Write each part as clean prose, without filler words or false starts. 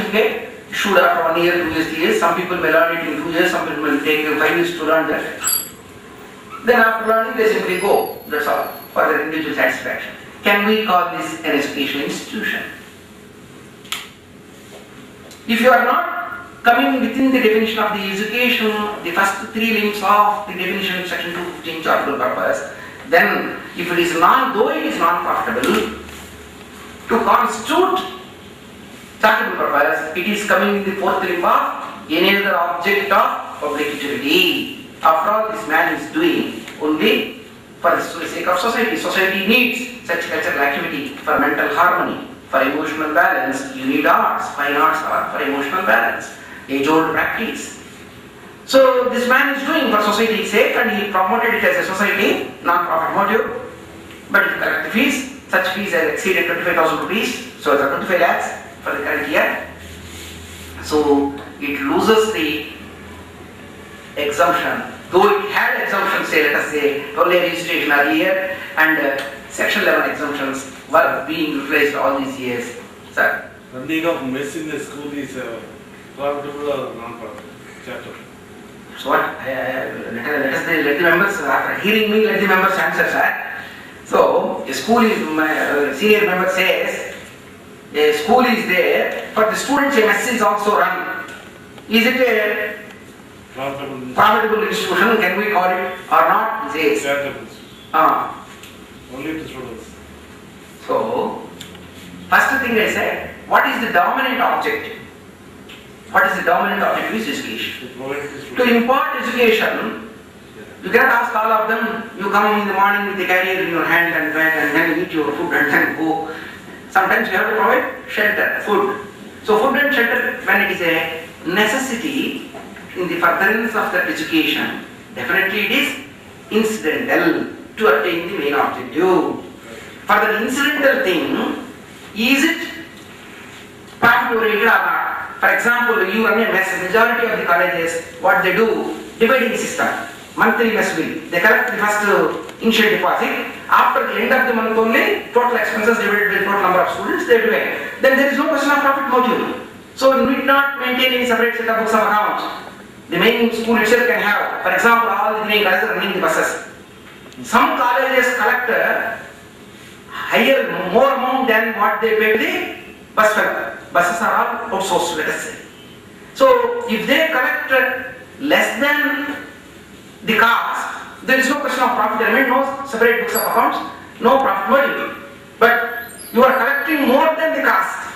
certificate issued after 1 year, 2 years, 3 years. Some people may learn it in 2 years, some people may take 5 years to learn that. Then after learning, they simply go. That's all, for their individual satisfaction. Can we call this an educational institution? If you are not coming within the definition of the education, the first 3 limbs of the definition of section 215 charitable purpose, then if it is though it is non-profitable, to constitute charitable purpose, it is coming in the 4th limb of any other object of public utility. After all, this man is doing only for the sake of society. Society needs such cultural activity for mental harmony, for emotional balance. You need arts. Fine arts are for emotional balance. Age-old practice. So this man is doing for society's sake, and he promoted it as a society, non-profit motive. But if you collect the fees, such fees have exceeded 25,000 rupees, so it's 25 lakhs for the current year. So it loses the exemption. Though it had exemptions, say, let us say, only registration earlier, and section 11 exemptions were being utilized all these years. Sir? Running of mess in the school is profitable or non-profitable? Chapter. So what? Let the members, after hearing me, let the members answer, sir. So, a school is, my senior member says, a school is there, for the students a mess is also run. Is it a profitable institution? Can we call it or not? He says. Charitable. Only to students. So, first thing I said, what is the dominant object? What is the dominant object of education? To impart education, you cannot ask all of them, you come in the morning with the carrier in your hand and then eat your food and then go. Sometimes you have to provide shelter, food. So food and shelter, when it is a necessity in the furtherance of that education, definitely it is incidental to attain the main objective. For the incidental thing, is it profit oriented or not? For example, you run a mess, majority of the colleges, what they do, dividing system, monthly mess bill. They collect the first initial deposit. After the end of the month only, total expenses divided by total number of students, they do it. Then there is no question of profit motive. So you need not maintain any separate set of books of accounts. The main school itself can have, for example, all the main colleges running the buses. Some colleges collect higher, more amount than what they pay the bus fare. Buses are all outsourced, let us say. So if they collect less than the cost, there is no question of profit element, no separate books of accounts, no profit motive. But you are collecting more than the cost.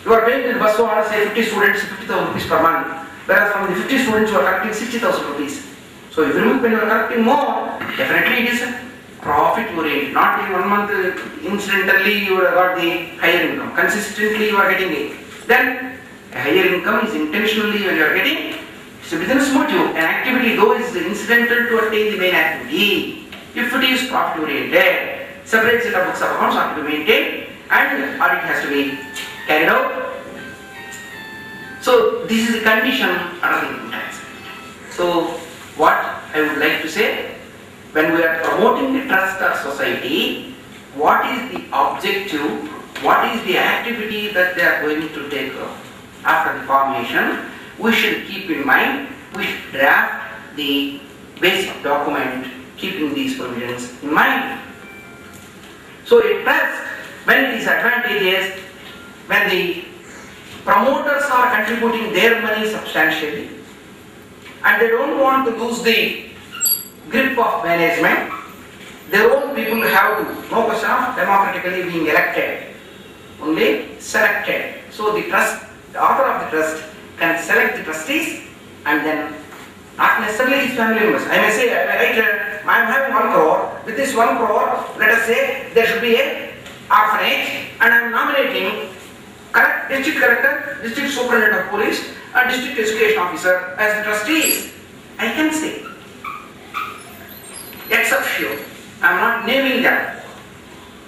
You are paying the bus owner, say 50 students, 50,000 rupees per month. Whereas from the 50 students you are collecting 60,000 rupees. So if you when you are collecting more, definitely it is profit oriented. Not in 1 month incidentally you have got the higher income. Consistently you are getting it. Then a higher income is intentionally when you are getting. It's a business motive. An activity though is incidental to attain the main activity. If it is profit oriented, separate set of books of accounts have to be maintained and audit has to be carried out. So this is the condition under income tax. So what I would like to say, when we are promoting the trust or society, what is the objective, what is the activity that they are going to take after the formation, we should keep in mind, we should draft the basic document keeping these provisions in mind. So a trust, when it is advantageous, when the promoters are contributing their money substantially and they don't want to lose the grip of management, their own people have to, no question of democratically being elected, only selected. So the trust, the author of the trust can select the trustees and then not necessarily his family members. I may say, I am having 1 crore, with this 1 crore, let us say there should be a orphanage and I am nominating district collector, district superintendent of police and district education officer as the trustees. I can say, except few. I am not naming them.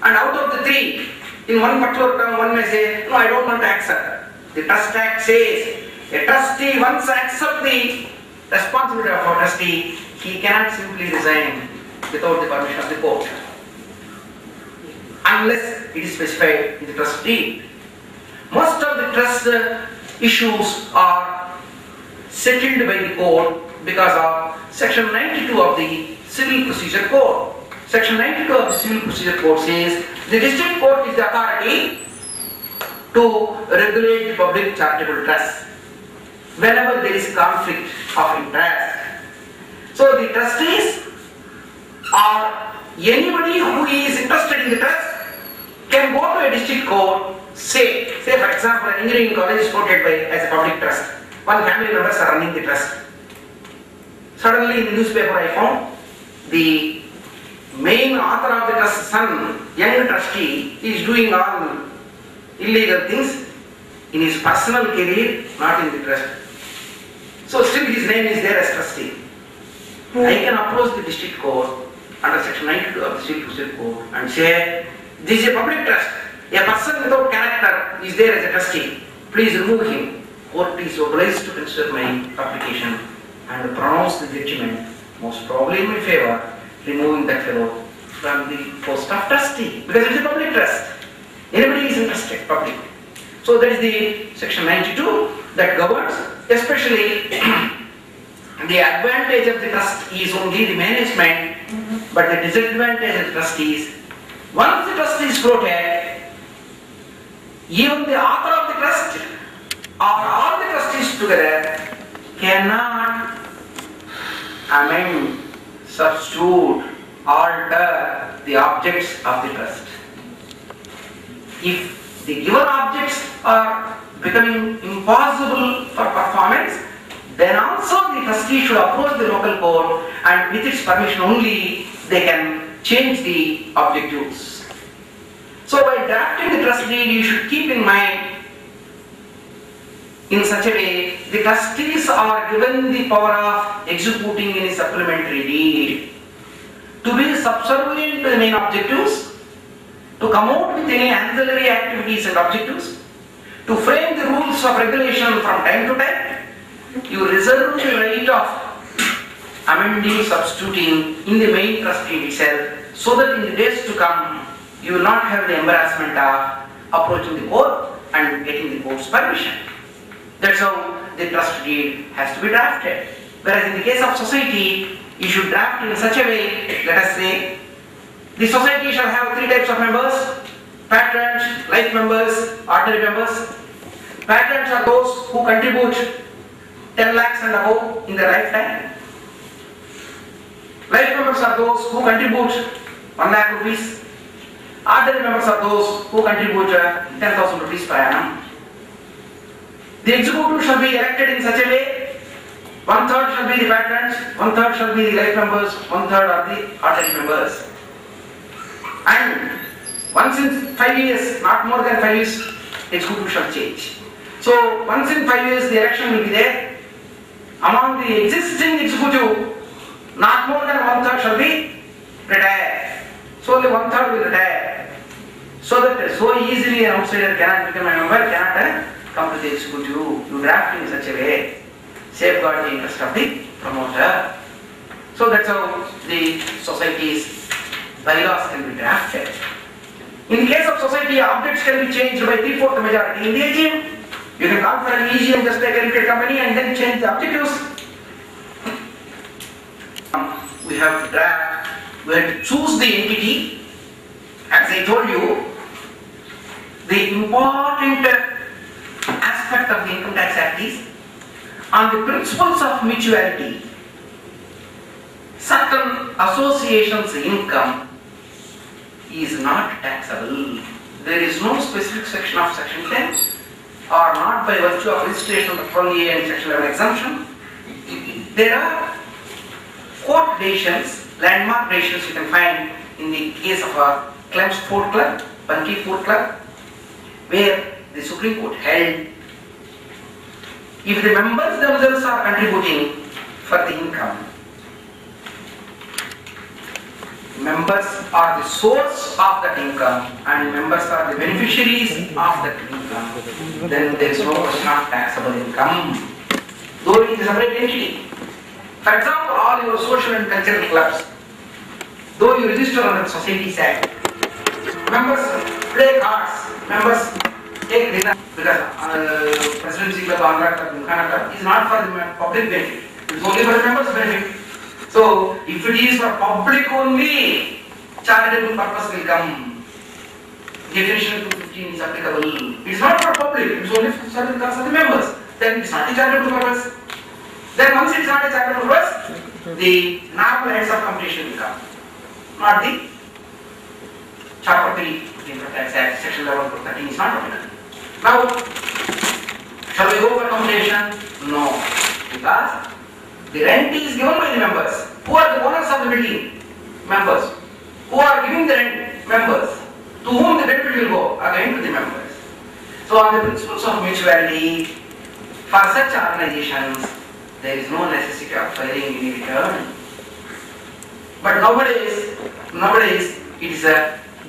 And out of the 3, in one particular term one may say, no, I don't want to accept. The Trust Act says, a trustee once accepts the responsibility of a trustee, he cannot simply resign without the permission of the court. Unless it is specified in the trust deed. Most of the trust issues are settled by the court because of section 92 of the Civil Procedure Code. Section 92 of the Civil Procedure Code says the district court is the authority to regulate the public charitable trust whenever there is conflict of interest. So the trustees or anybody who is interested in the trust can go to a district court, say for example an engineering college is quoted as a public trust. One family members are running the trust. Suddenly in the newspaper I found the main author of the trust son, young trustee, is doing all illegal things in his personal career, not in the trust. So still his name is there as trustee. I can approach the district court under section 92 of the Civil Procedure Code and say, this is a public trust. A person without character is there as a trustee. Please remove him. Court is obliged to consider my application and pronounce the judgment, most probably in my favor, removing that fellow from the post of trustee, because it is a public trust. Anybody is interested, public. So that is the section 92 that governs, especially the advantage of the trust is only the management, but the disadvantage of the trust is, once the trust is floated, even the author of the trust or all the trustees together cannot amend, substitute, alter the objects of the trust. If the given objects are becoming impossible for performance, then also the trustee should approach the local court and with its permission only they can change the objectives. So by drafting the trust deed, you should keep in mind in such a way the trustees are given the power of executing any supplementary deed, to be subservient to the main objectives, to come out with any ancillary activities and objectives, to frame the rules of regulation from time to time. You reserve the right of amending, substituting in the main trust deed itself, so that in the days to come you will not have the embarrassment of approaching the court and getting the court's permission. That's how the trust deed has to be drafted. Whereas in the case of society, you should draft in such a way, let us say, the society shall have three types of members: patrons, life members, ordinary members. Patrons are those who contribute 10 lakhs and above in their lifetime. Life members are those who contribute 1 lakh rupees. Ordinary members are those who contribute 10,000 rupees per annum. The executive shall be elected in such a way: 1/3 shall be the patrons, 1/3 shall be the life members, 1/3 are the ordinary members. And once in 5 years, not more than 5 years, executive shall change. So once in 5 years the election will be there. Among the existing executive, not more than 1/3 shall be retired. So only 1/3 will retire. So that so easily an outsider cannot become a member, cannot come to the executive. You draft in such a way, safeguard the interest of the promoter. So that's how the society's bylaws can be drafted. In the case of society, objects can be changed by 3/4 majority in the AGM. You can call for an AGM just like a limited company and then change the objectives. We have to draft, we have to choose the entity. As I told you, the important aspect of the Income Tax Act is, on the principles of mutuality, certain associations' income is not taxable. There is no specific section of section 10 or not by virtue of registration of the 12A and section 11 exemption. There are court decisions, landmark decisions you can find in the case of a Clem's Ford Club, Bunty Ford Club, where the Supreme Court held, if the members themselves are contributing for the income, members are the source of that income and members are the beneficiaries of that income, then there is no question of taxable income, though it is a separate entity. For example, all your social and cultural clubs, though you register under the Societies Act, members play cards, members take dinner, because presidency Club, Andhra Club, Gymkhana Club is not for the public benefit. It is only for the members' benefit. So, if it is for public only, charitable purpose will come. Definition 215 is applicable. It is not for public, it is only for the members. Then it is not a charitable purpose. Then once it is not a charitable purpose, the normal heads of competition will come. Not the Chapter 3, the Income Tax Act, Section 11(13) is not applicable. Now, shall we go for computation? No. Because the rent is given by the members. Who are the owners of the building? Members. Who are giving the rent? Members. To whom the benefit will go? Again to the members. So on the principles of mutuality, for such organizations, there is no necessity of filing any return. But nowadays it is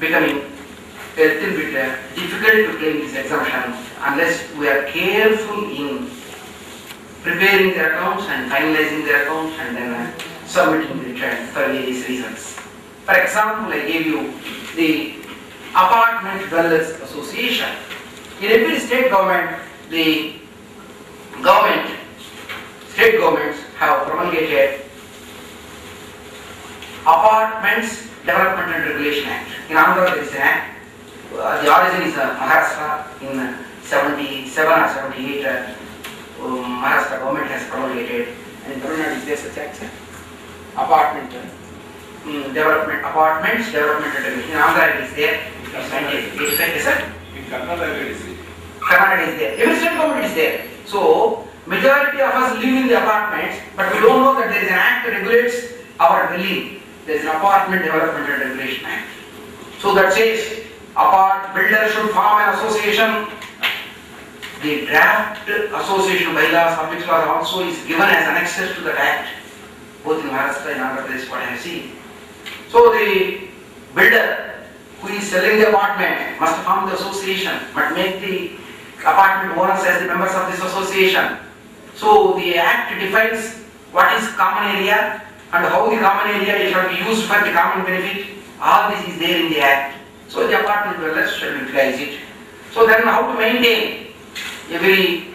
becoming a little bit difficult to claim this exemption unless we are careful in preparing the accounts and finalizing the accounts and then submitting the return for various reasons. For example, I gave you the Apartment Dwellers Association. In every state government, state governments have promulgated Apartments Development and Regulation Act. In Andhra there is an act. The origin is Maharashtra in 77 or 78. Maharashtra government has promulgated, and in Tamil Nadu is there such act? Apartments Development and Regulation. In Andhra it is there. In Karnataka it is there. Karnataka is there. Every state government is there. So majority of us live in the apartments, but we don't know that there is an act that regulates our dwelling. There is an Apartment Development and Regulation Act. So that says builders should form an association. The draft association bylaws, public laws also is given as annexes to the act, both in Maharashtra and Andhra Pradesh, what I have seen. So the builder who is selling the apartment must form the association, but make the apartment owners as the members of this association. So the act defines what is common area and how the common area shall be used for the common benefit. All this is there in the act. So the apartment dwellers shall utilize it. So then how to maintain? Every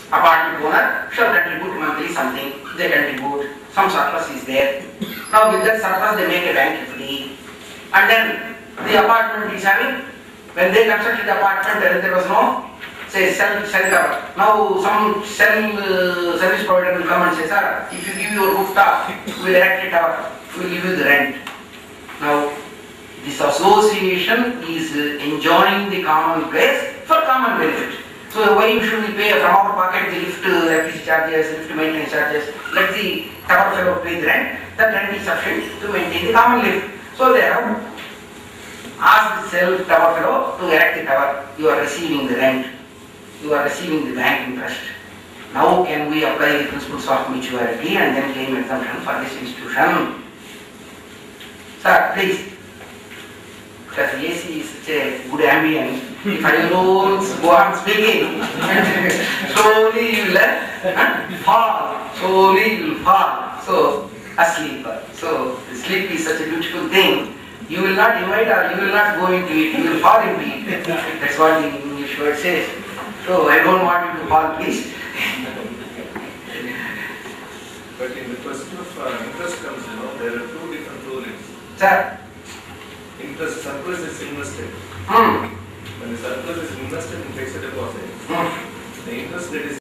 apartment owner shall contribute monthly something. They contribute. Some surplus is there. Now with that surplus they make a bank FD. And then the apartment is having, when they constructed the apartment there was no, say, cell tower. Now some service provider will come and say, sir, if you give your rooftop, we will erect a tower, we will give you the rent. Now this association is enjoying the common place for common benefit. So why should we pay from our pocket the lift electricity charges, lift maintenance charges? Let the tower fellow pay the rent. That rent is sufficient to maintain the common lift. So they have asked the tower fellow to erect the tower. You are receiving the rent. You are receiving the bank interest. Now can we apply the principles of mutuality and then claim exemption for this institution? Sir, please. Because AC is such a good ambience. If I don't go on speaking, slowly you will fall. Slowly you will fall. So, asleep. So, sleep is such a beautiful thing. You will not invite or you will not go into it. You will fall into it. That's what the English word says. So, I don't want you to fall, please. But in the question of interest comes, there are two different rulings. Sir? Interest surplus is invested. When the surplus is invested in fixed deposit, the interest that is